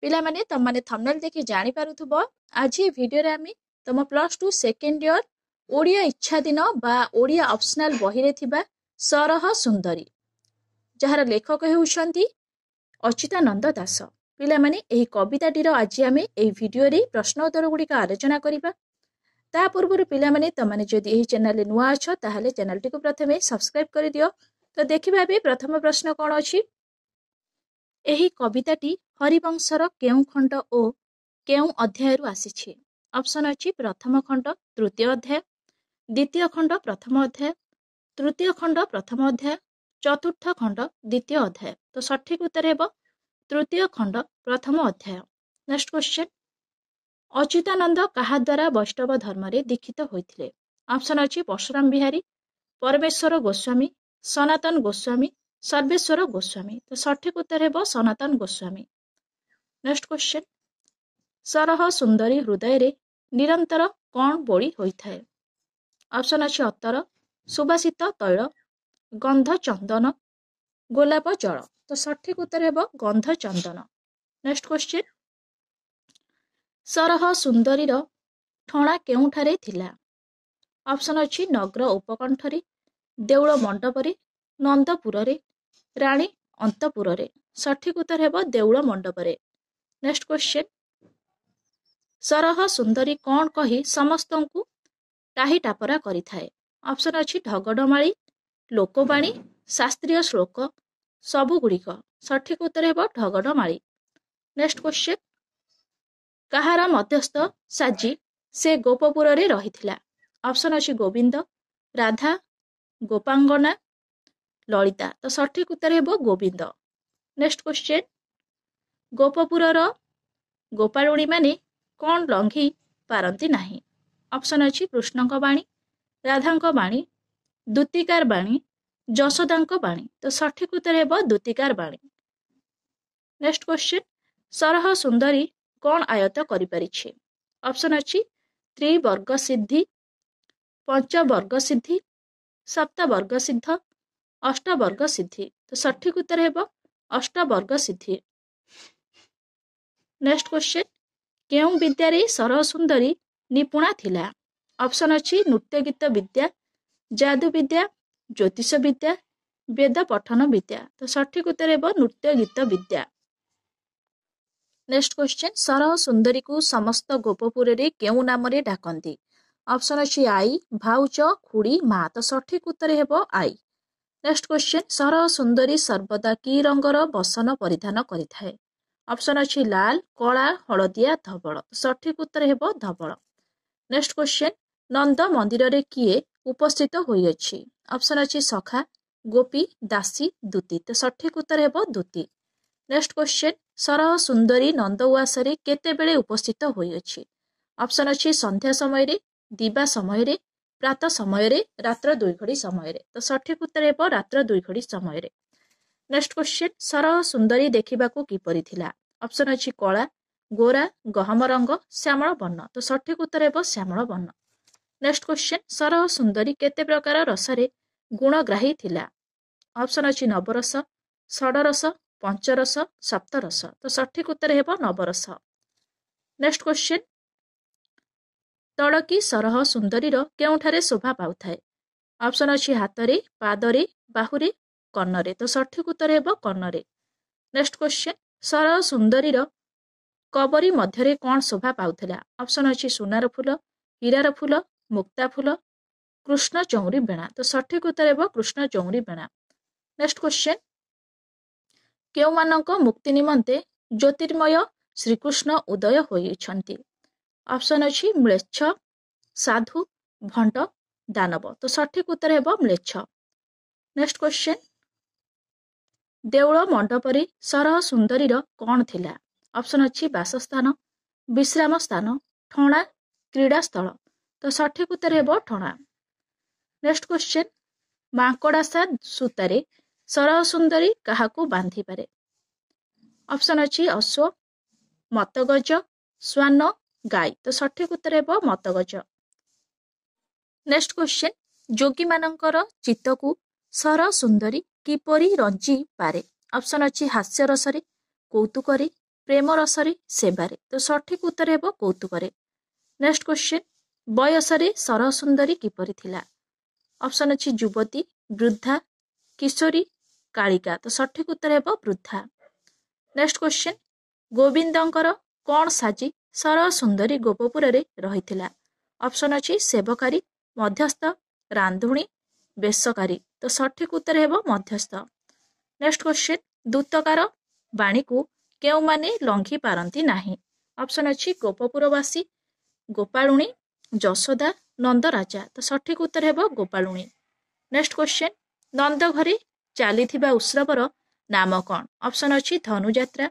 ପିଲାମାନେ ତମମାନେ ଥମ୍ବନେଲ ଦେଖି ଜାଣି ପାରୁଥିବ ଆଜି ଭିଡିଓରେ ଆମେ ତମ +2 ସେକେଣ୍ଡ ଇୟର ଓଡ଼ିଆ ଇଚ୍ଛା ଦିନ ବା ଓଡ଼ିଆ ଅପସନାଲ ବହିରେ ଥିବା ସରହ ସୁନ୍ଦରୀ ଯାହାର ଲେଖକ ହେଉଛନ୍ତି ଅଚ୍ୟୁତାନନ୍ଦ ଦାସ। ପିଲାମାନେ ଏହି କବିତାଟିର ଆଜି ଆମେ ଏହି ଭିଡିଓରେ ପ୍ରଶ୍ନ ଉତ୍ତର ଗୁଡ଼ିକ ଆଲୋଚନା କରିବା। ତା ପୂର୍ବରୁ ପିଲାମାନେ ତମମାନେ ଯଦି ଏହି ଚ୍ୟାନେଲରେ ନୂଆ ଅଛ ତାହେଲେ ଚ୍ୟାନେଲଟିକୁ ପ୍ରଥମେ ସବସ୍କ୍ରାଇବ କରିଦିଅ। ତ ଦେଖିବା ଏବେ ପ୍ରଥମ ପ୍ରଶ୍ନ କ'ଣ ଅଛି। ଏହି କବିତାଟି ହରିବଂଶର କେଉଁ ଖଣ୍ଡ ଓ କେଉଁ ଅଧ୍ୟାୟରୁ ଆସିଛି? ଅପସନ ଅଛି ପ୍ରଥମ ଖଣ୍ଡ ତୃତୀୟ ଅଧ୍ୟାୟ, ଦ୍ୱିତୀୟ ଖଣ୍ଡ ପ୍ରଥମ ଅଧ୍ୟାୟ, ତୃତୀୟ ଖଣ୍ଡ ପ୍ରଥମ ଅଧ୍ୟାୟ, ଚତୁର୍ଥ ଖଣ୍ଡ ଦ୍ୱିତୀୟ ଅଧ୍ୟାୟ। ତ ସଠିକ ଉତ୍ତର ହେବ ତୃତୀୟ ଖଣ୍ଡ ପ୍ରଥମ ଅଧ୍ୟାୟ। ନେକ୍ସଟ କ୍ୱେଶ୍ଚନ, ଅଚ୍ୟୁତାନନ୍ଦ କାହା ଦ୍ୱାରା ବୈଷ୍ଣବ ଧର୍ମରେ ଦୀକ୍ଷିତ ହୋଇଥିଲେ? ଅପସନ ଅଛି ପରଶୁରାମ ବିହାରୀ, ପରମେଶ୍ୱର ଗୋସ୍ୱାମୀ, ସନାତନ ଗୋସ୍ୱାମୀ, ସର୍ବେଶ୍ୱର ଗୋସ୍ୱାମୀ। ତ ସଠିକ ଉତ୍ତର ହେବ ସନାତନ ଗୋସ୍ୱାମୀ। ନେକ୍ସଟ କ୍ୱେଶ୍ଚନ, ସରହ ସୁନ୍ଦରୀ ହୃଦୟରେ ନିରନ୍ତର କ'ଣ ବୋଳି ହୋଇଥାଏ? ଅପସନ ଅଛି ଅତର, ସୁବାସିତ ତୈଳ, ଗନ୍ଧ ଚନ୍ଦନ, ଗୋଲାପ ଜଳ। ତ ସଠିକ ଉତ୍ତର ହେବ ଗନ୍ଧ ଚନ୍ଦନ। ନେକ୍ସଟ କ୍ୱେଶ୍ଚନ, ସରହ ସୁନ୍ଦରୀର ଠଣା କେଉଁଠାରେ ଥିଲା? ଅପସନ ଅଛି ନଗ୍ର ଉପକଣ୍ଠରେ, ଦେଉଳ ମଣ୍ଡପରେ, ନନ୍ଦପୁରରେ, ରାଣୀ ଅନ୍ତପୁରରେ। ସଠିକ ଉତ୍ତର ହେବ ଦେଉଳ ମଣ୍ଡପରେ। ନେକ୍ସଟ କ୍ୱେଶ୍ଚନ, ସରହ ସୁନ୍ଦରୀ କ'ଣ କହି ସମସ୍ତଙ୍କୁ ଟାହି ଟାପରା କରିଥାଏ? ଅପସନ ଅଛି ଢଗଡମାଳି, ଲୋକବାଣୀ, ଶାସ୍ତ୍ରୀୟ ଶ୍ଲୋକ, ସବୁଗୁଡ଼ିକ। ସଠିକ ଉତ୍ତର ହେବ ଢଗଡମାଳି। ନେକ୍ସଟ କ୍ୱେଶ୍ଚନ, କାହାର ମଧ୍ୟସ୍ଥ ସାଜି ସେ ଗୋପପୁରରେ ରହିଥିଲା? ଅପସନ ଅଛି ଗୋବିନ୍ଦ, ରାଧା, ଗୋପାଙ୍ଗନା, ଲଳିତା। ତ ସଠିକ ଉତ୍ତର ହେବ ଗୋବିନ୍ଦ। ନେକ୍ସଟ କ୍ୱେଶ୍ଚନ, ଗୋପପୁରର ଗୋପାଳୁଣୀ ମାନେ କ'ଣ ଲଙ୍ଘି ପାରନ୍ତି ନାହିଁ? ଅପସନ ଅଛି କୃଷ୍ଣଙ୍କ ବାଣୀ, ରାଧାଙ୍କ ବାଣୀ, ଦୂତିକାର ବାଣୀ, ଯଶୋଦାଙ୍କ ବାଣୀ। ତ ସଠିକ ଉତ୍ତର ହେବ ଦୂତିକାର ବାଣୀ। ନେକ୍ସଟ କ୍ୱେଶ୍ଚନ, ସରହ ସୁନ୍ଦରୀ କ'ଣ ଆୟତ କରିପାରିଛି? ଅପସନ ଅଛି ତ୍ରିବର୍ଗ ସିଦ୍ଧି, ପଞ୍ଚବର୍ଗ ସିଦ୍ଧି, ସପ୍ତବର୍ଗ ସିଦ୍ଧ, ଅଷ୍ଟବର୍ଗ ସିଦ୍ଧି। ତ ସଠିକ ଉତ୍ତର ହେବ ଅଷ୍ଟବର୍ଗ ସିଦ୍ଧି। ନେକ୍ସଟ କ୍ୱେଶ୍ଚନ, କେଉଁ ବିଦ୍ୟାରେ ସରହ ସୁନ୍ଦରୀ ନିପୁଣା ଥିଲା? ଅପସନ ଅଛି ନୃତ୍ୟ ଗୀତ ବିଦ୍ୟା, ଯାଦୁ ବିଦ୍ୟା, ଜ୍ୟୋତିଷ ବିଦ୍ୟା, ବେଦ ପଠନ ବିଦ୍ୟା। ତ ସଠିକ ଉତ୍ତର ହେବ ନୃତ୍ୟ ଗୀତ ବିଦ୍ୟା। ନେକ୍ସଟ କ୍ୱେଶ୍ଚନ, ସରହ ସୁନ୍ଦରୀକୁ ସମସ୍ତ ଗୋପପୁରରେ କେଉଁ ନାମରେ ଡାକନ୍ତି? ଅପସନ ଅଛି ଆଈ, ଭାଉଜ, ଖୁଡି, ମା। ତ ସଠିକ ଉତ୍ତର ହେବ ଆଈ। ନେକ୍ସଟ କ୍ୱେଶ୍ଚନ, ସରହ ସୁନ୍ଦରୀ ସର୍ବଦା କି ରଙ୍ଗର ବସନ ପରିଧାନ କରିଥାଏ? ଅପସନ ଅଛି ଲାଲ, କଳା, ହଳଦିଆ, ଧବଳ। ସଠିକ ଉତ୍ତର ହେବ ଧବଳ। ନେକ୍ସଟ କ୍ୱେଶ୍ଚନ, ନନ୍ଦ ମନ୍ଦିରରେ କିଏ ଉପସ୍ଥିତ ହୋଇଅଛି? ଅପସନ ଅଛି ସଖା, ଗୋପୀ, ଦାସୀ, ଦୂତୀ। ତ ସଠିକ ଉତ୍ତର ହେବ ଦୂତୀ। ନେକ୍ସଟ କ୍ୱେଶ୍ଚନ, ସରହ ସୁନ୍ଦରୀ ନନ୍ଦ ଉଆସରେ କେତେବେଳେ ଉପସ୍ଥିତ ହୋଇଅଛି? ଅପସନ ଅଛି ସନ୍ଧ୍ୟା ସମୟରେ, ଦିବା ସମୟରେ, ପ୍ରାତ ସମୟରେ, ରାତ୍ର 2 ଘଡ଼ି ସମୟରେ। ତ ସଠିକ ଉତ୍ତର ହେବ ରାତ୍ର 2 ଘଡ଼ି ସମୟରେ। ନେକ୍ସଟ କ୍ୱେଶ୍ଚନ, ସରହ ସୁନ୍ଦରୀ ଦେଖିବାକୁ କିପରି ଥିଲା? ଅପସନ ଅଛି କଳା, ଗୋରା, ଗହମ ରଙ୍ଗ, ଶ୍ୟାମଳ ବର୍ଣ୍ଣ। ତ ସଠିକ ଉତ୍ତର ହେବ ଶ୍ୟାମଳ ବର୍ଣ୍ଣ। ନେକ୍ସଟ କ୍ୱେଶ୍ଚନ, ସରହ ସୁନ୍ଦରୀ କେତେ ପ୍ରକାର ରସରେ ଗୁଣଗ୍ରାହୀ ଥିଲା? ଅପସନ ଅଛି ନବରସ, ଷଡ଼ରସ, ପଞ୍ଚରସ, ସପ୍ତରସ। ତ ସଠିକ ଉତ୍ତର ହେବ ନବରସ। ନେକ୍ସଟ କ୍ୱେଶ୍ଚନ, ତଳକୀ ସରହ ସୁନ୍ଦରୀର କେଉଁଠାରେ ଶୋଭା ପାଉଥାଏ? ଅପସନ ଅଛି ହାତରେ, ପାଦରେ, ବାହୁରେ, କର୍ଣ୍ଣରେ। ତ ସଠିକ ଉତ୍ତର ହେବ କର୍ଣ୍ଣରେ। ନେକ୍ସଟ କ୍ୱେଶ୍ଚନ, ସରହ ସୁନ୍ଦରୀର କବରୀ ମଧ୍ୟରେ କ'ଣ ଶୋଭା ପାଉଥିଲା? ଅପସନ ଅଛି ସୁନାର ଫୁଲ, ହୀରାର ଫୁଲ, ମୁକ୍ତା ଫୁଲ, କୃଷ୍ଣ ଚଉଁରୀ ବେଣା। ତ ସଠିକ ଉତ୍ତର ହେବ କୃଷ୍ଣ ଚଉଁରୀ ବେଣା। ନେକ୍ସଟ କ୍ୱେଶ୍ଚନ, କେଉଁମାନଙ୍କ ମୁକ୍ତି ନିମନ୍ତେ ଜ୍ୟୋତିର୍ମୟ ଶ୍ରୀକୃଷ୍ଣ ଉଦୟ ହୋଇଛନ୍ତି? ଅପସନ ଅଛି ମ୍ଲେଚ୍ଛ, ସାଧୁ, ଭଣ୍ଡ, ଦାନବ। ତ ସଠିକ ଉତ୍ତର ହେବ ମ୍ଲେଚ୍ଛ। ନେକ୍ସଟ କ୍ୱେଶ୍ଚନ, ଦେଉଳ ମଣ୍ଡପରେ ସରହ ସୁନ୍ଦରୀର କ'ଣ ଥିଲା? ଅପସନ ଅଛି ବାସସ୍ଥାନ, ବିଶ୍ରାମ ସ୍ଥାନ, ଠଣା, କ୍ରୀଡ଼ାସ୍ଥଳ। ତ ସଠିକ ଉତ୍ତର ହେବ ଠଣା। ନେକ୍ସଟ କ୍ୱେଶ୍ଚନ, ମାଙ୍କଡାସା ସୂତାରେ ସରହ ସୁନ୍ଦରୀ କାହାକୁ ବାନ୍ଧିପାରେ? ଅପସନ ଅଛି ଅଶ୍ୱ, ମତଗଜ, ଶ୍ୱାନ, ଗାଈ। ତ ସଠିକ ଉତ୍ତର ହେବ ମତଗଜ। ନେକ୍ସଟ କ୍ୱେଶ୍ଚନ, ଯୋଗୀମାନଙ୍କର ଚିତ୍ତକୁ ସରହ ସୁନ୍ଦରୀ କିପରି ରଞ୍ଜି ପାରେ? ଅପସନ ଅଛି ହାସ୍ୟ ରସରେ, କୌତୁକରେ, ପ୍ରେମ ରସରେ ସେବାରେ। ତ ସଠିକ ଉତ୍ତର ହେବ କୌତୁକରେ। ନେକ୍ସଟ କ୍ୱେଶ୍ଚିନ୍, ବୟସରେ ସରହ ସୁନ୍ଦରୀ କିପରି ଥିଲା? ଅପସନ୍ ଅଛି ଯୁବତୀ, ବୃଦ୍ଧା, କିଶୋରୀ, କାଳିକା। ତ ସଠିକ ଉତ୍ତର ହେବ ବୃଦ୍ଧା। ନେକ୍ସଟ କ୍ୱେଶ୍ଚିନ୍, ଗୋବିନ୍ଦଙ୍କର କଣ ସାଜି ସରହ ସୁନ୍ଦରୀ ଗୋପପୁରରେ ରହିଥିଲା? ଅପସନ୍ ଅଛି ସେବକାରୀ, ମଧ୍ୟସ୍ଥ, ରାନ୍ଧୁଣୀ, ବେଶକାରୀ। ତ ସଠିକ ଉତ୍ତର ହେବ ମଧ୍ୟସ୍ଥ। ନେକ୍ସଟ କ୍ୱେଶ୍ଚିନ୍, ଦୂତକାର ବାଣୀକୁ କେଉଁମାନେ ଲଙ୍ଘି ପାରନ୍ତି ନାହିଁ? ଅପସନ୍ ଅଛି ଗୋପପୁରବାସୀ, ଗୋପାଳୁଣୀ, ଯଶୋଦା, ନନ୍ଦରାଜା। ତ ସଠିକ ଉତ୍ତର ହେବ ଗୋପାଳୁଣୀ। ନେକ୍ସଟ କ୍ୱେଶ୍ଚିନ୍, ନନ୍ଦ ଘରେ ଚାଲିଥିବା ଉତ୍ସବର ନାମ କଣ? ଅପସନ୍ ଅଛି ଧନୁଯାତ୍ରା,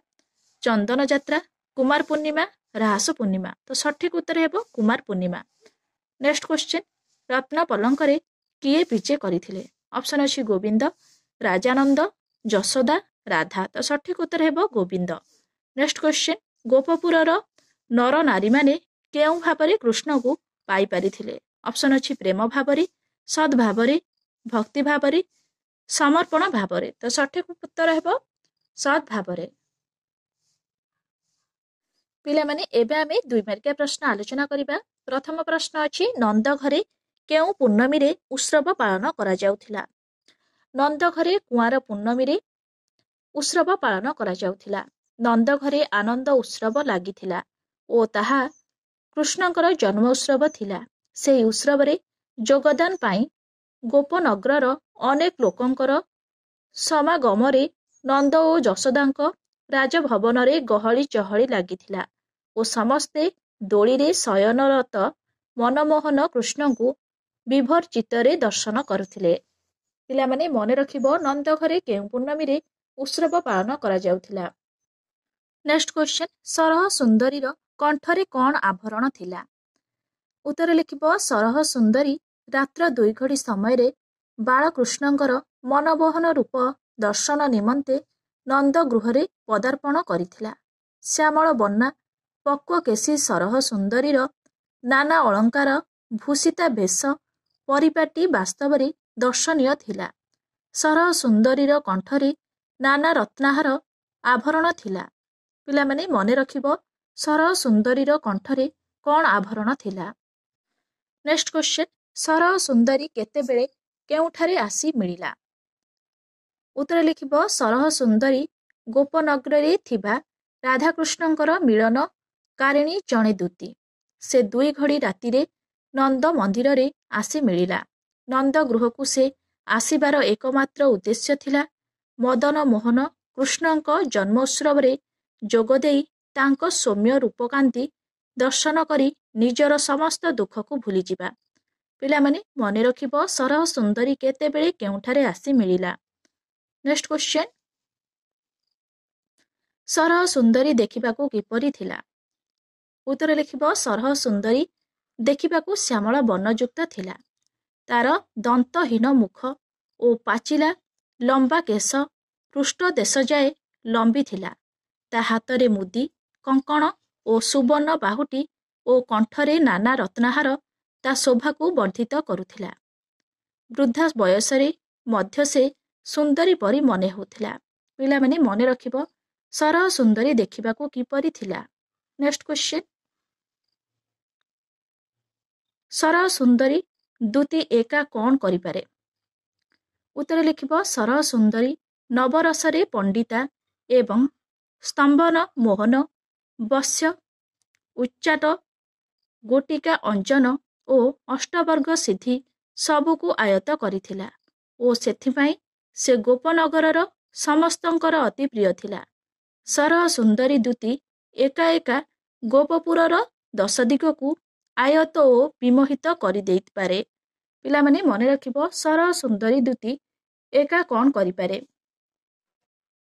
ଚନ୍ଦନ ଯାତ୍ରା, କୁମାର ପୂର୍ଣ୍ଣିମା, ରାହାସ ପୂର୍ଣ୍ଣିମା। ତ ସଠିକ ଉତ୍ତର ହେବ କୁମାର ପୂର୍ଣ୍ଣିମା। ନେକ୍ସଟ କ୍ୱେଶ୍ଚିନ୍, ରତ୍ନ ପଲଙ୍କରେ କିଏ ବିଜେ କରିଥିଲେ? ଅପସନ୍ ଅଛି ଗୋବିନ୍ଦ, ରାଜାନନ୍ଦ, ଯଶୋଦା, ରାଧା। ତ ସଠିକ ଉତ୍ତର ହେବ ଗୋବିନ୍ଦ। ନେକ୍ସଟ କ୍ୱେଶ୍ଚିନ୍, ଗୋପପୁରର ନର ନାରୀମାନେ କେଉଁ ଭାବରେ କୃଷ୍ଣଙ୍କୁ ପାଇପାରିଥିଲେ? ଅପସନ୍ ଅଛି ପ୍ରେମ ଭାବରେ, ସଦ୍ ଭାବରେ, ଭକ୍ତି ଭାବରେ, ସମର୍ପଣ ଭାବରେ। ତ ସଠିକ ଉତ୍ତର ହେବ ସଦ୍ ଭାବରେ। ପିଲାମାନେ ଏବେ ଆମେ 2 ମାର୍କିଆ ପ୍ରଶ୍ନ ଆଲୋଚନା କରିବା। ପ୍ରଥମ ପ୍ରଶ୍ନ ଅଛି, ନନ୍ଦ ଘରେ କେଉଁ ପୂର୍ଣ୍ଣମୀରେ ଉତ୍ସବ ପାଳନ କରାଯାଉଥିଲା? ନନ୍ଦ ଘରେ କୁଆଁର ପୂର୍ଣ୍ଣମୀରେ ଉତ୍ସବ ପାଳନ କରାଯାଉଥିଲା। ନନ୍ଦ ଘରେ ଆନନ୍ଦ ଉତ୍ସବ ଲାଗିଥିଲା ଓ ତାହା କୃଷ୍ଣଙ୍କର ଜନ୍ମ ଉତ୍ସବ ଥିଲା। ସେହି ଉତ୍ସବରେ ଯୋଗଦାନ ପାଇଁ ଗୋପନଗରର ଅନେକ ଲୋକଙ୍କର ସମାଗମରେ ନନ୍ଦ ଓ ଯଶୋଦାଙ୍କ ରାଜଭବନରେ ଗହଳି ଚହଳି ଲାଗିଥିଲା ଓ ସମସ୍ତେ ଦୋଳିରେ ଶୟନରତ ମନମୋହନ କୃଷ୍ଣଙ୍କୁ ବିଭୋର ଚିତ୍ତରେ ଦର୍ଶନ କରୁଥିଲେ। ପିଲାମାନେ ମନେ ରଖିବ, ନନ୍ଦ ଘରେ କେଉଁ ପୂର୍ଣ୍ଣମୀରେ ଉତ୍ସବ ପାଳନ କରାଯାଉଥିଲା। ନେକ୍ସଟ କ୍ୱେଶ୍ଚିନ୍, ସରହ ସୁନ୍ଦରୀର କଣ୍ଠରେ କଣ ଆଭରଣ ଥିଲା? ଉତ୍ତର ଲେଖିବ, ସରହ ସୁନ୍ଦରୀ ରାତ୍ର 2 ଘଡ଼ି ସମୟରେ ବାଳକୃଷ୍ଣଙ୍କର ମନମୋହନ ରୂପ ଦର୍ଶନ ନିମନ୍ତେ ନନ୍ଦ ଗୃହରେ ପଦାର୍ପଣ କରିଥିଲା। ଶ୍ୟାମଳ ବର୍ଣ୍ଣା ପକ୍ୱକେଶୀ ସରହ ସୁନ୍ଦରୀର ନାନା ଅଳଙ୍କାର ଭୂଷିତା ବେଶ ପରିପାଟି ବାସ୍ତବରେ ଦର୍ଶନୀୟ ଥିଲା। ସରହ ସୁନ୍ଦରୀର କଣ୍ଠରେ ନାନା ରତ୍ନାହାର ଆଭରଣ ଥିଲା। ପିଲାମାନେ ମନେ ରଖିବ, ସରହ ସୁନ୍ଦରୀର କଣ୍ଠରେ କଣ ଆଭରଣ ଥିଲା? ନେକ୍ସଟ କ୍ୱେଶ୍ଚିନ୍, ସରହ ସୁନ୍ଦରୀ କେତେବେଳେ କେଉଁଠାରେ ଆସି ମିଳିଲା? ଉତ୍ତର ଲେଖିବ, ସରହ ସୁନ୍ଦରୀ ଗୋପନଗରରେ ଥିବା ରାଧାକୃଷ୍ଣଙ୍କର ମିଳନ କାରିଣୀ ଜଣେ ଦୂତୀ। ସେ 2 ଘଡ଼ି ରାତିରେ ନନ୍ଦ ମନ୍ଦିରରେ ଆସି ମିଳିଲା। ନନ୍ଦ ଗୃହକୁ ସେ ଆସିବାର ଏକମାତ୍ର ଉଦ୍ଦେଶ୍ୟ ଥିଲା ମଦନ ମୋହନ କୃଷ୍ଣଙ୍କ ଜନ୍ମୋତ୍ସବରେ ଯୋଗଦେଇ ତାଙ୍କ ସୌମ୍ୟ ରୂପକାନ୍ତି ଦର୍ଶନ କରି ନିଜର ସମସ୍ତ ଦୁଃଖକୁ ଭୁଲିଯିବା। ପିଲାମାନେ ମନେ ରଖିବ, ସରହ ସୁନ୍ଦରୀ କେତେବେଳେ କେଉଁଠାରେ ଆସି ମିଳିଲା? ନେକ୍ସଟ କ୍ୱେଶ୍ଚିନ୍, ସରହ ସୁନ୍ଦରୀ ଦେଖିବାକୁ କିପରି ଥିଲା? ଉତ୍ତର ଲେଖିବ, ସରହ ସୁନ୍ଦରୀ ଦେଖିବାକୁ ଶ୍ୟାମଳ ବର୍ଣ୍ଣଯୁକ୍ତ ଥିଲା। ତାର ଦନ୍ତହୀନ ମୁଖ ଓ ପାଚିଲା ଲମ୍ବା କେଶ ପୃଷ୍ଠ ଦେଶ ଯାଏ ଲମ୍ବିଥିଲା। ତା ହାତରେ ମୁଦି, କଙ୍କଣ ଓ ସୁବର୍ଣ୍ଣ ବାହୁଟି ଓ କଣ୍ଠରେ ନାନା ରତ୍ନାହାର ତା ଶୋଭାକୁ ବର୍ଦ୍ଧିତ କରୁଥିଲା। ବୃଦ୍ଧା ବୟସରେ ମଧ୍ୟ ସେ ସୁନ୍ଦରୀ ପରି ମନେ ହେଉଥିଲା। ପିଲାମାନେ ମନେ ରଖିବ, ସରହ ସୁନ୍ଦରୀ ଦେଖିବାକୁ କିପରି ଥିଲା? ନେକ୍ସଟ କ୍ୱେଶ୍ଚିନ୍, ସରହ ସୁନ୍ଦରୀ ଦୂତୀ ଏକା କଣ କରିପାରେ? ଉତ୍ତର ଲେଖିବ, ସରହ ସୁନ୍ଦରୀ ନବରସରେ ପଣ୍ଡିତା ଏବଂ ସ୍ତମ୍ଭନ ମୋହନ, ବସ୍ୟ, ଉଚ୍ଚାଟ, ଗୋଟିକା ଅଞ୍ଜନ ଓ ଅଷ୍ଟବର୍ଗ ସିଦ୍ଧି ସବୁକୁ ଆୟତ୍ତ କରିଥିଲା ଓ ସେଥିପାଇଁ ସେ ଗୋପନଗରର ସମସ୍ତଙ୍କର ଅତି ପ୍ରିୟ ଥିଲା। ସରହ ସୁନ୍ଦରୀ ଦୂତୀ ଏକା ଏକା ଗୋପପୁରର 10 ଦିଗକୁ ଆୟତ୍ତ ଓ ବିମୋହିତ କରିଦେଇପାରେ। ପିଲାମାନେ ମନେ ରଖିବ, ସରହ ସୁନ୍ଦରୀ ଦୂତୀ ଏକା କଣ କରିପାରେ?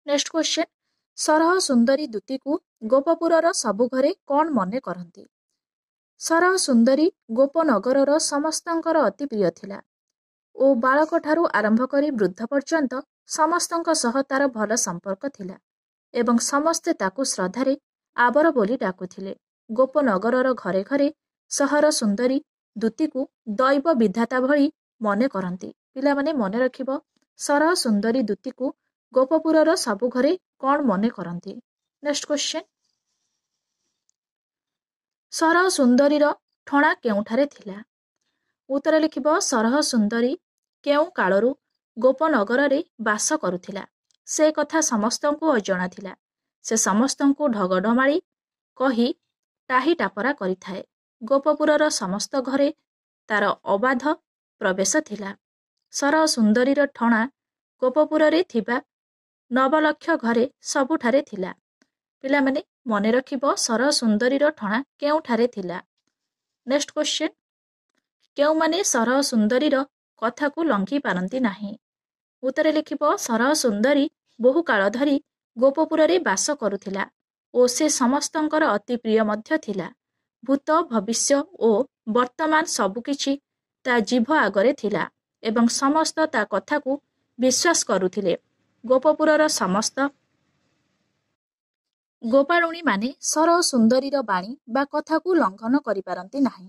ନେକ୍ସଟ କ୍ୱେଶ୍ଚିନ୍, ସରହ ସୁନ୍ଦରୀ ଦୂତୀକୁ ଗୋପପୁରର ସବୁ ଘରେ କଣ ମନେ କରନ୍ତି? ସରହ ସୁନ୍ଦରୀ ଗୋପନଗରର ସମସ୍ତଙ୍କର ଅତି ପ୍ରିୟ ଥିଲା ଓ ବାଳକଠାରୁ ଆରମ୍ଭ କରି ବୃଦ୍ଧ ପର୍ଯ୍ୟନ୍ତ ସମସ୍ତଙ୍କ ସହ ତାର ଭଲ ସମ୍ପର୍କ ଥିଲା ଏବଂ ସମସ୍ତେ ତାକୁ ଶ୍ରଦ୍ଧାରେ ଆବର ବୋଲି ଡାକୁଥିଲେ। ଗୋପନଗରର ଘରେ ଘରେ ସହର ସୁନ୍ଦରୀ ଦୂତୀକୁ ଦୈବ ବିଧାତା ଭଳି ମନେ କରନ୍ତି। ପିଲାମାନେ ମନେ ରଖିବ, ସରହ ସୁନ୍ଦରୀ ଦୂତୀକୁ ଗୋପପୁରର ସବୁ ଘରେ କଣ ମନେ କରନ୍ତି? ନେକ୍ସଟ କ୍ୱେଶ୍ଚିନ୍, ସରହ ସୁନ୍ଦରୀର ଠଣା କେଉଁଠାରେ ଥିଲା? ଉତ୍ତର ଲେଖିବ ସରହ ସୁନ୍ଦରୀ କେଉଁ କାଳରୁ ଗୋପନଗରରେ ବାସ କରୁଥିଲା ସେ କଥା ସମସ୍ତଙ୍କୁ ଅଜଣା ଥିଲା। ସେ ସମସ୍ତଙ୍କୁ ଢଗଢମାଳି କହି ଟାହି ଟାପରା କରିଥାଏ। ଗୋପପୁରର ସମସ୍ତ ଘରେ ତାର ଅବାଧ ପ୍ରବେଶ ଥିଲା। ସରହ ସୁନ୍ଦରୀର ଠଣା ଗୋପପୁରରେ ଥିବା 9,00,000 ଘରେ ସବୁଠାରେ ଥିଲା। ପିଲାମାନେ ମନେ ରଖିବ ସରହ ସୁନ୍ଦରୀର ଠଣା କେଉଁଠାରେ ଥିଲା। ନେକ୍ସଟ କ୍ୱେଶ୍ଚନ, କେଉଁମାନେ ସରହ ସୁନ୍ଦରୀର କଥାକୁ ଲଙ୍ଘି ପାରନ୍ତି ନାହିଁ? ଉତ୍ତର ଲେଖିବ ସରହ ସୁନ୍ଦରୀ ବହୁ କାଳ ଧରି ଗୋପପୁରରେ ବାସ କରୁଥିଲା ଓ ସେ ସମସ୍ତଙ୍କର ଅତି ପ୍ରିୟ ମଧ୍ୟ ଥିଲା। ଭୂତ ଭବିଷ୍ୟ ଓ ବର୍ତ୍ତମାନ ସବୁକିଛି ତା ଜିଭ ଆଗରେ ଥିଲା ଏବଂ ସମସ୍ତ ତା କଥାକୁ ବିଶ୍ୱାସ କରୁଥିଲେ। ଗୋପପୁରର ସମସ୍ତ ଗୋପାଳୁଣୀମାନେ ସରହ ସୁନ୍ଦରୀର ବାଣୀ ବା କଥାକୁ ଲଙ୍ଘନ କରିପାରନ୍ତି ନାହିଁ।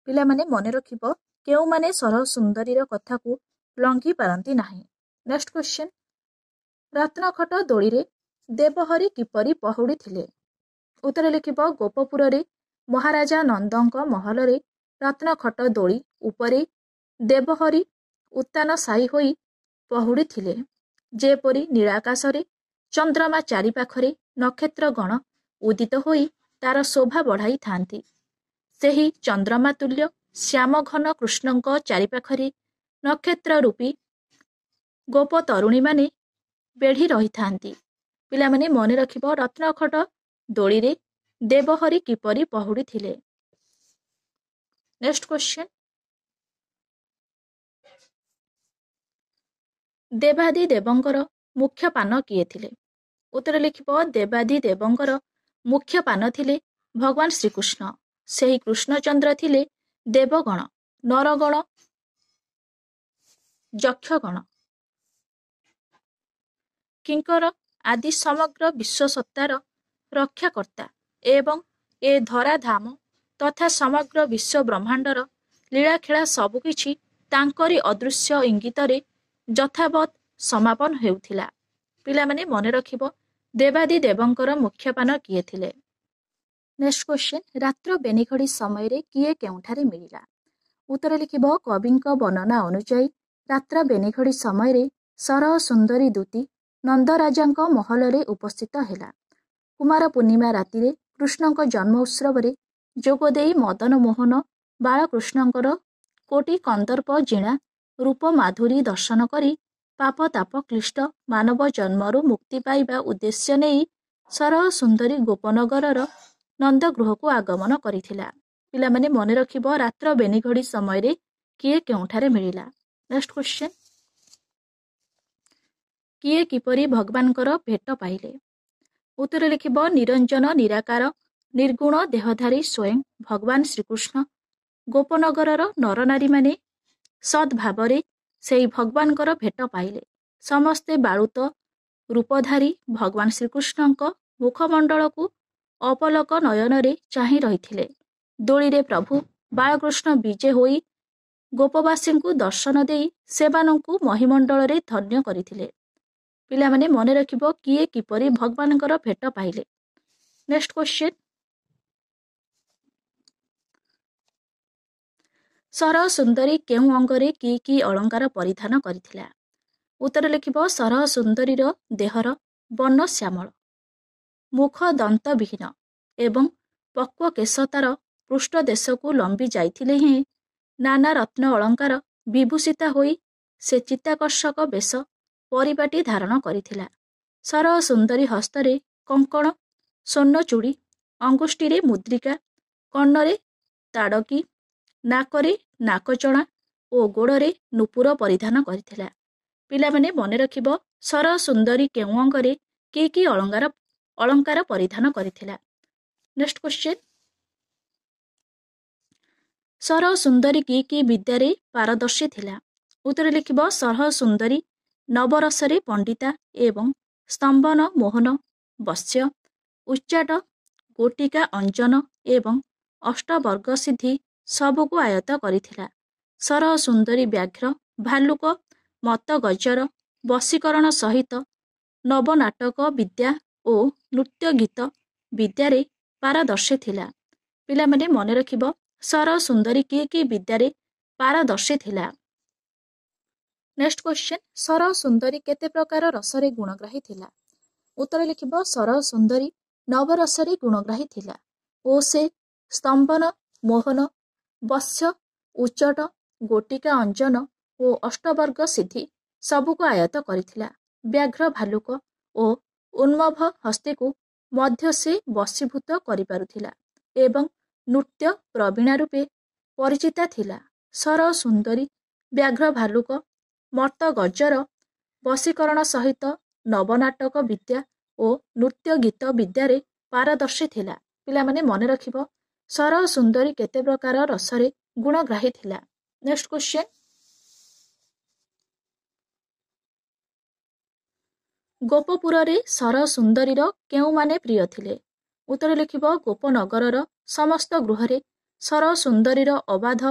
ପିଲାମାନେ ମନେ ରଖିବ କେଉଁମାନେ ସରହ ସୁନ୍ଦରୀର କଥାକୁ ଲଙ୍ଘି ପାରନ୍ତି ନାହିଁ। ନେକ୍ସଟ କ୍ୱେଶ୍ଚନ, ରତ୍ନଖଟ ଦୋଳିରେ ଦେବହରି କିପରି ପହୁଡ଼ିଥିଲେ? ଉତ୍ତର ଲେଖିବ ଗୋପପୁରରେ ମହାରାଜା ନନ୍ଦଙ୍କ ମହଲରେ ରତ୍ନଖଟ ଦୋଳି ଉପରେ ଦେବହରି ଉତ୍ତାନ ସାଇ ହୋଇ ପହୁଡ଼ିଥିଲେ। ଯେପରି ନୀଳାକାଶରେ ଚନ୍ଦ୍ରମା ଚାରିପାଖରେ ନକ୍ଷତ୍ରଗଣ ଉଦିତ ହୋଇ ତାର ଶୋଭା ବଢ଼ାଇଥାନ୍ତି, ସେହି ଚନ୍ଦ୍ରମା ତୁଲ୍ୟ ଶ୍ୟାମଘନ କୃଷ୍ଣଙ୍କ ଚାରିପାଖରେ ନକ୍ଷତ୍ର ରୂପୀ ଗୋପ ତରୁଣୀମାନେ ବେଢ଼ି ରହିଥାନ୍ତି। ପିଲାମାନେ ମନେ ରଖିବ ରତ୍ନଖଟ ଦୋଳିରେ ଦେବହରି କିପରି ପହୁଡ଼ିଥିଲେ। ନେକ୍ସଟ କ୍ୱେଶ୍ଚନ, ଦେବାଦି ଦେବଙ୍କର ମୁଖ୍ୟ ପାନ କିଏ ଥିଲେ? ଉତ୍ତର ଲେଖିବ ଦେବାଦି ଦେବଙ୍କର ମୁଖ୍ୟ ପାନ ଥିଲେ ଭଗବାନ ଶ୍ରୀକୃଷ୍ଣ। ସେହି କୃଷ୍ଣଚନ୍ଦ୍ର ଥିଲେ ଦେବଗଣ, ନରଗଣ, ଯକ୍ଷଗଣ, କିଙ୍କର ଆଦି ସମଗ୍ର ବିଶ୍ୱସତ୍ତାର ରକ୍ଷାକର୍ତ୍ତା ଏବଂ ଏ ଧରାଧାମ ତଥା ସମଗ୍ର ବିଶ୍ୱ ବ୍ରହ୍ମାଣ୍ଡର ଲୀଳାଖେଳା ସବୁକିଛି ତାଙ୍କରି ଅଦୃଶ୍ୟ ଇଙ୍ଗିତରେ ଯଥାବତ୍ ସମାପନ ହେଉଥିଲା। ପିଲାମାନେ ମନେ ରଖିବ ଦେବାଦି ଦେବଙ୍କର ମୁଖ୍ୟପାନ କିଏ ଥିଲେ। ନେକ୍ସଟ କ୍ୱେଶ୍ଚନ, ରାତ୍ର ବେନିଘଡ଼ି ସମୟରେ କିଏ କେଉଁଠାରେ ମିଳିଲା? ଉତ୍ତର ଲେଖିବ କବିଙ୍କ ବର୍ଣ୍ଣନା ଅନୁଯାୟୀ ରାତ୍ର ବେନିଘଡ଼ି ସମୟରେ ସରହ ସୁନ୍ଦରୀ ଦୂତୀ ନନ୍ଦରାଜାଙ୍କ ମହଲରେ ଉପସ୍ଥିତ ହେଲା। କୁମାର ପୂର୍ଣ୍ଣିମା ରାତିରେ କୃଷ୍ଣଙ୍କ ଜନ୍ମ ଉତ୍ସବରେ ଯୋଗଦେଇ ମଦନ ମୋହନ ବାଳକୃଷ୍ଣଙ୍କର କୋଟି କନ୍ଦର୍ପ ଜିଣା ରୂପ ମାଧୁରୀ ଦର୍ଶନ କରି ପାପ ତାପ କ୍ଳିଷ୍ଟ ମାନବ ଜନ୍ମରୁ ମୁକ୍ତି ପାଇବା ଉଦ୍ଦେଶ୍ୟ ନେଇ ସରହ ସୁନ୍ଦରୀ ଗୋପନଗରର ନନ୍ଦଗୃହକୁ ଆଗମନ କରିଥିଲା। ପିଲାମାନେ ମନେ ରଖିବ ରାତ୍ର ବେନିଘଡ଼ି ସମୟରେ କିଏ କେଉଁଠାରେ ମିଳିଲା। ନେକ୍ସଟ କ୍ୱେଶ୍ଚନ, କିଏ କିପରି ଭଗବାନଙ୍କର ଭେଟ ପାଇଲେ? ଉତ୍ତର ଲେଖିବ ନିରଞ୍ଜନ ନିରାକାର ନିର୍ଗୁଣ ଦେହଧାରୀ ସ୍ୱୟଂ ଭଗବାନ ଶ୍ରୀକୃଷ୍ଣ ଗୋପନଗରର ନରନାରୀମାନେ ସଦ୍ଭାବରେ ସେହି ଭଗବାନଙ୍କର ଭେଟ ପାଇଲେ। ସମସ୍ତେ ବାଳୁତ ରୂପଧାରୀ ଭଗବାନ ଶ୍ରୀକୃଷ୍ଣଙ୍କ ମୁଖମଣ୍ଡଳକୁ ଅପଲକ ନୟନରେ ଚାହିଁ ରହିଥିଲେ। ଦୋଳିରେ ପ୍ରଭୁ ବାଳକୃଷ୍ଣ ବିଜେ ହୋଇ ଗୋପବାସୀଙ୍କୁ ଦର୍ଶନ ଦେଇ ସେମାନଙ୍କୁ ମହିମଣ୍ଡଳରେ ଧନ୍ୟ କରିଥିଲେ। ପିଲାମାନେ ମନେ ରଖିବ କିଏ କିପରି ଭଗବାନଙ୍କର ଭେଟ ପାଇଲେ। ନେକ୍ସଟ କ୍ୱେଶ୍ଚନ, ସରହ ସୁନ୍ଦରୀ କେଉଁ ଅଙ୍ଗରେ କି କି ଅଳଙ୍କାର ପରିଧାନ କରିଥିଲା? ଉତ୍ତର ଲେଖିବ ସରହ ସୁନ୍ଦରୀର ଦେହର ବର୍ଣ୍ଣ ଶ୍ୟାମଳ, ମୁଖ ଦନ୍ତବିହୀନ ଏବଂ ପକ୍ୱ କେଶ ତାର ପୃଷ୍ଠ ଦେଶକୁ ଲମ୍ବି ଯାଇଥିଲେ ହେଁ ନାନା ରତ୍ନ ଅଳଙ୍କାର ବିଭୂଷିତା ହୋଇ ସେ ଚିତ୍ତାକର୍ଷକ ବେଶ ପରିପାଟି ଧାରଣ କରିଥିଲା। ସରହ ସୁନ୍ଦରୀ ହସ୍ତରେ କଙ୍କଣ, ସ୍ୱର୍ଣ୍ଣ ଚୁଡ଼ି, ଅଙ୍ଗୁଷ୍ଠିରେ ମୁଦ୍ରିକା, କର୍ଣ୍ଣରେ ତାଡ଼କୀ, ନାକରେ ନାକଚଣା ଓ ଗୋଡ଼ରେ ନୂପୁର ପରିଧାନ କରିଥିଲା। ପିଲାମାନେ ମନେ ରଖିବ ସରହ ସୁନ୍ଦରୀ କେଉଁ ଅଙ୍ଗରେ କି କି ଅଳଙ୍କାର ପରିଧାନ କରିଥିଲା। ନେକ୍ସଟ କ୍ୱେଶ୍ଚନ, ସରହ ସୁନ୍ଦରୀ କି ବିଦ୍ୟାରେ ପାରଦର୍ଶୀ ଥିଲା? ଉତ୍ତର ଲେଖିବ ସରହ ସୁନ୍ଦରୀ ନବରସରେ ପଣ୍ଡିତା ଏବଂ ସ୍ତମ୍ଭନ ମୋହନ ବଶ୍ୟ ଉଚ୍ଚାଟ ଗୋଟିକା ଅଞ୍ଜନ ଏବଂ ଅଷ୍ଟବର୍ଗ ସିଦ୍ଧି ସବୁକୁ ଆୟତ୍ତ କରିଥିଲା। ସରହ ସୁନ୍ଦରୀ ବ୍ୟାଘ୍ର ଭାଲୁକ ମତ ଗଜର ବଶୀକରଣ ସହିତ ନବନାଟକ ବିଦ୍ୟା ଓ ନୃତ୍ୟ ଗୀତ ବିଦ୍ୟାରେ ପାରଦର୍ଶୀ ଥିଲା। ପିଲାମାନେ ମନେ ରଖିବ ସର ସୁନ୍ଦରୀ କି ବିଦ୍ୟାରେ ପାରଦର୍ଶୀ ଥିଲା। ନେକ୍ସଟ କ୍ୱେଶ୍ଚନ, ସର ସୁନ୍ଦରୀ କେତେ ପ୍ରକାର ରସରେ ଗୁଣଗ୍ରାହୀ ଥିଲା? ଉତ୍ତର ଲେଖିବ ସର ସୁନ୍ଦରୀ ନବରସରେ ଗୁଣଗ୍ରାହୀ ଥିଲା ଓ ସେ ସ୍ତମ୍ଭନ, ମୋହନ, ବସ୍ୟ, ଉଚ୍ଚଟ, ଗୋଟିକା ଅଞ୍ଜନ ଓ ଅଷ୍ଟବର୍ଗ ସିଦ୍ଧି ସବୁକୁ ଆୟତ କରିଥିଲା। ବ୍ୟାଘ୍ର, ଭାଲୁକ ଓ ଉନ୍ମଭ ହସ୍ତୀକୁ ମଧ୍ୟ ସେ ବଶୀଭୂତ କରିପାରୁଥିଲା ଏବଂ ନୃତ୍ୟ ପ୍ରବୀଣା ରୂପେ ପରିଚିତା ଥିଲା। ସର ସୁନ୍ଦରୀ ବ୍ୟାଘ୍ର, ଭାଲୁକ, ମର୍ତ୍ତଗଜର ବଶୀକରଣ ସହିତ ନବନାଟକ ବିଦ୍ୟା ଓ ନୃତ୍ୟ ଗୀତ ବିଦ୍ୟାରେ ପାରଦର୍ଶୀ ଥିଲା। ପିଲାମାନେ ମନେ ରଖିବ ସର ସୁନ୍ଦରୀ କେତେ ପ୍ରକାର ରସରେ ଗୁଣଗ୍ରାହୀ ଥିଲା। ନେକ୍ସଟ କ୍ୱେଶ୍ଚନ, ଗୋପପୁରରେ ସର ସୁନ୍ଦରୀର କେଉଁମାନେ ପ୍ରିୟ ଥିଲେ? ଉତ୍ତର ଲେଖିବ ଗୋପନଗରର ସମସ୍ତ ଗୃହରେ ସର ସୁନ୍ଦରୀର ଅବାଧ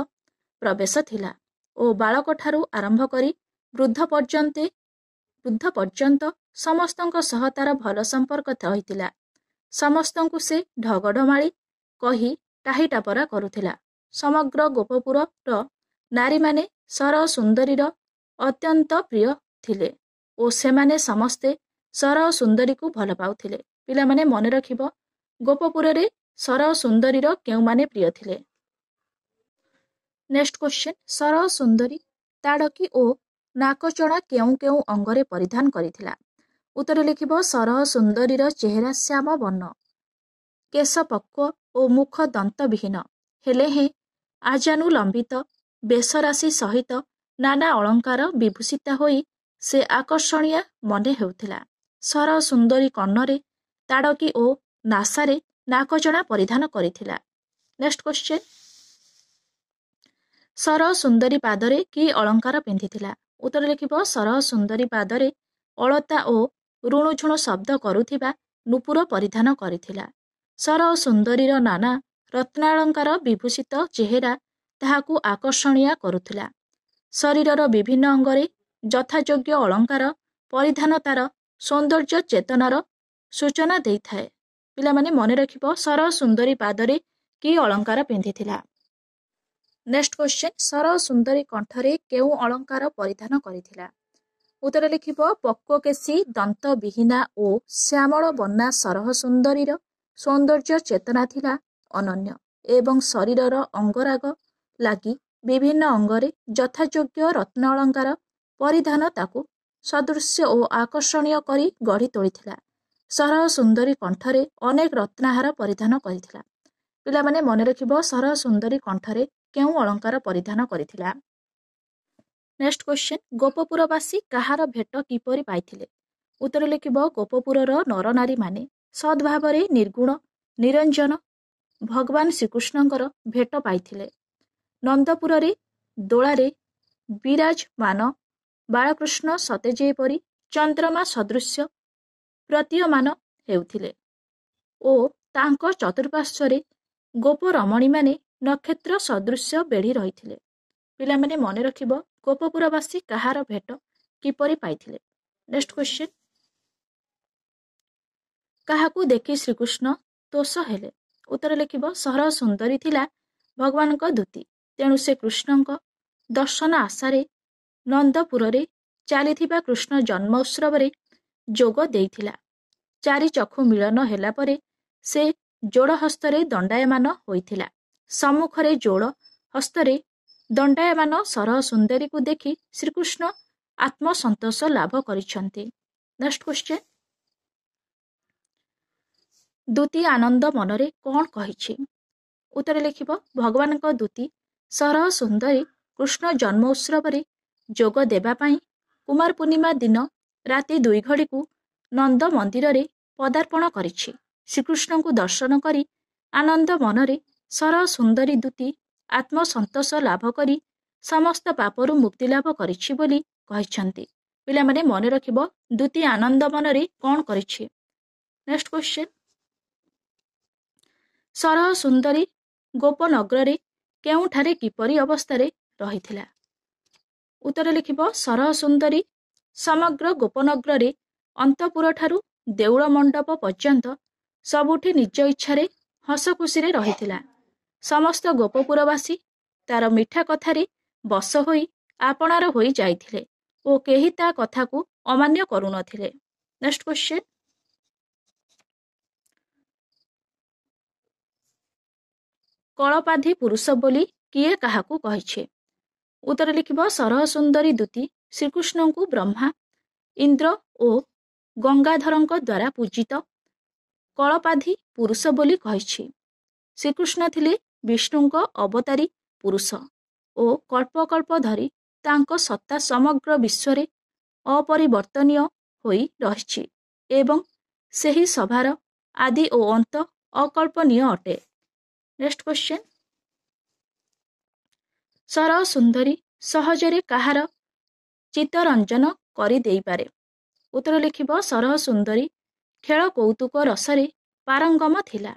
ପ୍ରବେଶ ଥିଲା ଓ ବାଳକଠାରୁ ଆରମ୍ଭ କରି ବୃଦ୍ଧ ପର୍ଯ୍ୟନ୍ତ ସମସ୍ତଙ୍କ ସହ ତାର ଭଲ ସମ୍ପର୍କ ରହିଥିଲା। ସମସ୍ତଙ୍କୁ ସେ ଢଗଢମାଳି କହି ଟାହିଟାପରା କରୁଥିଲା। ସମଗ୍ର ଗୋପପୁରର ନାରୀମାନେ ସର ସୁନ୍ଦରୀର ଅତ୍ୟନ୍ତ ପ୍ରିୟ ଥିଲେ ଓ ସେମାନେ ସମସ୍ତେ ସର ସୁନ୍ଦରୀକୁ ଭଲ ପାଉଥିଲେ। ପିଲାମାନେ ମନେ ରଖିବ ଗୋପପୁରରେ ସର ସୁନ୍ଦରୀର କେଉଁମାନେ ପ୍ରିୟ ଥିଲେ? ନେକ୍ସଟ କ୍ୱେଶ୍ଚନ, ସର ସୁନ୍ଦରୀ ତାଡକୀ ଓ ନାକଚଣା କେଉଁ କେଉଁ ଅଙ୍ଗରେ ପରିଧାନ କରିଥିଲା? ଉତ୍ତର ଲେଖିବ ସର ସୁନ୍ଦରୀର ଚେହେରା ଶ୍ୟାମ ବର୍ଣ୍ଣ, କେଶ ପକ୍ୱ ଓ ମୁଖ ଦନ୍ତବିହୀନ ହେଲେ ହେଁ ଆଜାନୁଲମ୍ବିତ ବେଶରାଶି ସହିତ ନାନା ଅଳଙ୍କାର ବିଭୂଷିତା ହୋଇ ସେ ଆକର୍ଷଣୀୟ ମନେ ହେଉଥିଲା। ସର ସୁନ୍ଦରୀ କର୍ଣ୍ଣରେ ତାଡକୀ ଓ ନାସାରେ ନାକଚଣା ପରିଧାନ କରିଥିଲା। ନେକ୍ସଟ କ୍ୱେଶ୍ଚନ, ସର ସୁନ୍ଦରୀ ପାଦରେ କି ଅଳଙ୍କାର ପିନ୍ଧିଥିଲା? ଉତ୍ତର ଲେଖିବ ସର ସୁନ୍ଦରୀ ପାଦରେ ଅଳତା ଓ ରୁଣୁଝୁଣୁ ଶବ୍ଦ କରୁଥିବା ନୂପୁର ପରିଧାନ କରିଥିଲା। ସର ସୁନ୍ଦରୀର ନାନା ରତ୍ନାଳଙ୍କାର ବିଭୂଷିତ ଚେହେରା ତାହାକୁ ଆକର୍ଷଣୀୟ କରୁଥିଲା। ଶରୀରର ବିଭିନ୍ନ ଅଙ୍ଗରେ ଯଥାଯୋଗ୍ୟ ଅଳଙ୍କାର ପରିଧାନ ତାର ସୌନ୍ଦର୍ଯ୍ୟ ଚେତନାର ସୂଚନା ଦେଇଥାଏ। ପିଲାମାନେ ମନେ ରଖିବ ସର ସୁନ୍ଦରୀ ପାଦରେ କି ଅଳଙ୍କାର ପିନ୍ଧିଥିଲା? ନେକ୍ସଟ କ୍ୱେଶ୍ଚନ, ସର ସୁନ୍ଦରୀ କଣ୍ଠରେ କେଉଁ ଅଳଙ୍କାର ପରିଧାନ କରିଥିଲା? ଉତ୍ତର ଲେଖିବ ପକ୍ୱକେଶୀ ଦନ୍ତବିହୀନା ଓ ଶ୍ୟାମଳ ବର୍ଣ୍ଣା ସର ସୁନ୍ଦରୀର ସୌନ୍ଦର୍ଯ୍ୟ ଚେତନା ଥିଲା ଅନନ୍ୟ ଏବଂ ଶରୀରର ଅଙ୍ଗରାଗ ଲାଗି ବିଭିନ୍ନ ଅଙ୍ଗରେ ଯଥାଯୋଗ୍ୟ ରତ୍ନ ଅଳଙ୍କାର ପରିଧାନ ତାକୁ ସଦୃଶ୍ୟ ଓ ଆକର୍ଷଣୀୟ କରି ଗଢ଼ି ତୋଳିଥିଲା। ସର ସୁନ୍ଦରୀ କଣ୍ଠରେ ଅନେକ ରତ୍ନାହାର ପରିଧାନ କରିଥିଲା। ପିଲାମାନେ ମନେ ରଖିବ ସର ସୁନ୍ଦରୀ କଣ୍ଠରେ କେଉଁ ଅଳଙ୍କାର ପରିଧାନ କରିଥିଲା? ନେକ୍ସଟ କ୍ୱେଶ୍ଚନ, ଗୋପପୁରବାସୀ କାହାର ଭେଟ କିପରି ପାଇଥିଲେ? ଉତ୍ତର ଲେଖିବ ଗୋପପୁରର ନରନାରୀମାନେ ସଦ୍ଭାବରେ ନିର୍ଗୁଣ ନିରଞ୍ଜନ ଭଗବାନ ଶ୍ରୀକୃଷ୍ଣଙ୍କର ଭେଟ ପାଇଥିଲେ। ନନ୍ଦପୁରରେ ଦୋଳାରେ ବିରାଜମାନ ବାଳକୃଷ୍ଣ ସତେ ଯେପରି ଚନ୍ଦ୍ରମା ସଦୃଶ୍ୟ ପ୍ରତୀୟମାନ ହେଉଥିଲେ ଓ ତାଙ୍କ ଚତୁଃପାର୍ଶ୍ୱରେ ଗୋପରମଣୀମାନେ ନକ୍ଷତ୍ର ସଦୃଶ୍ୟ ବେଢ଼ି ରହିଥିଲେ। ପିଲାମାନେ ମନେ ରଖିବ ଗୋପପୁରବାସୀ କାହାର ଭେଟ କିପରି ପାଇଥିଲେ? ନେକ୍ସଟ କ୍ୱେଶ୍ଚନ, କାହାକୁ ଦେଖି ଶ୍ରୀକୃଷ୍ଣ ତୋଷ ହେଲେ? ଉତ୍ତର ଲେଖିବ ସର ସୁନ୍ଦରୀ ଥିଲା ଭଗବାନଙ୍କ ଦୂତି, ତେଣୁ ସେ କୃଷ୍ଣଙ୍କ ଦର୍ଶନ ଆଶାରେ ନନ୍ଦପୁରରେ ଚାଲିଥିବା କୃଷ୍ଣ ଜନ୍ମ ଉତ୍ସବରେ ଯୋଗ ଦେଇଥିଲା। ଚାରି ଚକ୍ଷୁ ମିଳନ ହେଲା ପରେ ସେ ଯୋଡ଼ ହସ୍ତରେ ଦଣ୍ଡାୟମାନ ହୋଇଥିଲା। ସମ୍ମୁଖରେ ଯୋଡ଼ ହସ୍ତରେ ଦଣ୍ଡାୟମାନ ସର ସୁନ୍ଦରୀକୁ ଦେଖି ଶ୍ରୀକୃଷ୍ଣ ଆତ୍ମସନ୍ତୋଷ ଲାଭ କରିଛନ୍ତି। ନେକ୍ସଟ କ୍ୱେଶ୍ଚନ, ଦୂତି ଆନନ୍ଦ ମନରେ କ'ଣ କହିଛି? ଉତ୍ତର ଲେଖିବ ଭଗବାନଙ୍କ ଦୂତି ସର ସୁନ୍ଦରୀ କୃଷ୍ଣ ଜନ୍ମ ଉତ୍ସବରେ ଯୋଗ ଦେବା ପାଇଁ କୁମାର ପୂର୍ଣ୍ଣିମା ଦିନ ରାତି 2 ଘଡ଼ିକୁ ନନ୍ଦ ମନ୍ଦିରରେ ପଦାର୍ପଣ କରିଛି। ଶ୍ରୀକୃଷ୍ଣଙ୍କୁ ଦର୍ଶନ କରି ଆନନ୍ଦ ମନରେ ସର ସୁନ୍ଦରୀ ଦୂତି ଆତ୍ମସନ୍ତୋଷ ଲାଭ କରି ସମସ୍ତ ପାପରୁ ମୁକ୍ତି ଲାଭ କରିଛି ବୋଲି କହିଛନ୍ତି। ପିଲାମାନେ ମନେ ରଖିବ ଦୂତି ଆନନ୍ଦ ମନରେ କ'ଣ କରିଛି? ନେକ୍ସଟ କ୍ୱେଶ୍ଚନ, ସର ସୁନ୍ଦରୀ ଗୋପନଗରରେ କେଉଁଠାରେ କିପରି ଅବସ୍ଥାରେ ରହିଥିଲା? ଉତ୍ତର ଲେଖିବ ସର ସୁନ୍ଦରୀ ସମଗ୍ର ଗୋପନଗରରେ ଅନ୍ତଃପୁରଠାରୁ ଦେଉଳ ମଣ୍ଡପ ପର୍ଯ୍ୟନ୍ତ ସବୁଠି ନିଜ ଇଚ୍ଛାରେ ହସ ଖୁସିରେ ରହିଥିଲା। समस्त गोपपुरवासी तार मिठा कथारे बस होई आपणार होई जाइथिले ओ केही ता कथाकू अमान्य करुनथिले। नेक्स्ट क्वेश्चन, कलपाधी पुरुष बोली किए काहाकू कहिछे? उत्तर लिखिब सरह सुंदरी दूती श्रीकृष्ण को ब्रह्मा इंद्र ओ गंगाधरଙ୍କ द्वारा पूजित कलपाधी पुरुष बोली कहिछि। श्रीकृष्ण थिले विष्णुଙ୍କ अवतारी पुरुष ओ कल्प कल्प धरी तांको सत्ता समग्र विश्वरे अपरिवर्तनीय होई रहिछि एवं ସେହି सभार आदि ओ अंत अकल्पनीय अटे। नेक्स्ट क्वेश्चन, सरह सुंदरी सहजरे काहार चित्तरंजन करि देई पारे? उत्तर लिखिब सरह सुंदरी खेल कौतुक रसरे पारंगम थिला।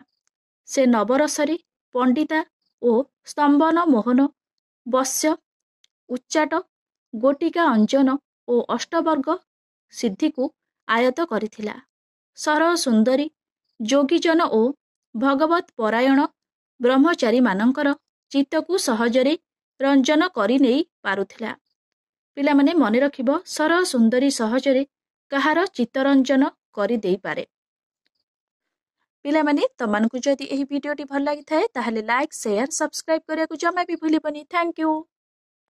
से नवरसरे पंडिता ओ स्तंभन मोहन बस्य उच्चाट गोटिका अंजन ओ अष्टवर्ग सिद्धि को आयत करिथिला। सरह सुंदरी जोगीजन ओ भगवत परायण ब्रह्मचारी मानंकर चित्त को सहजरे रंजन करि नेई पारुथिला। पिला माने मने रखिब सरह सुंदरी सहजरे काहार चित्तरंजन करि देई पारे। पिला माने तमनको जदि एही वीडियोटी भल लागि थाए ताहले लाइक शेयर सब्सक्राइब करिया को जमा भी भूलिबनी। Thank you.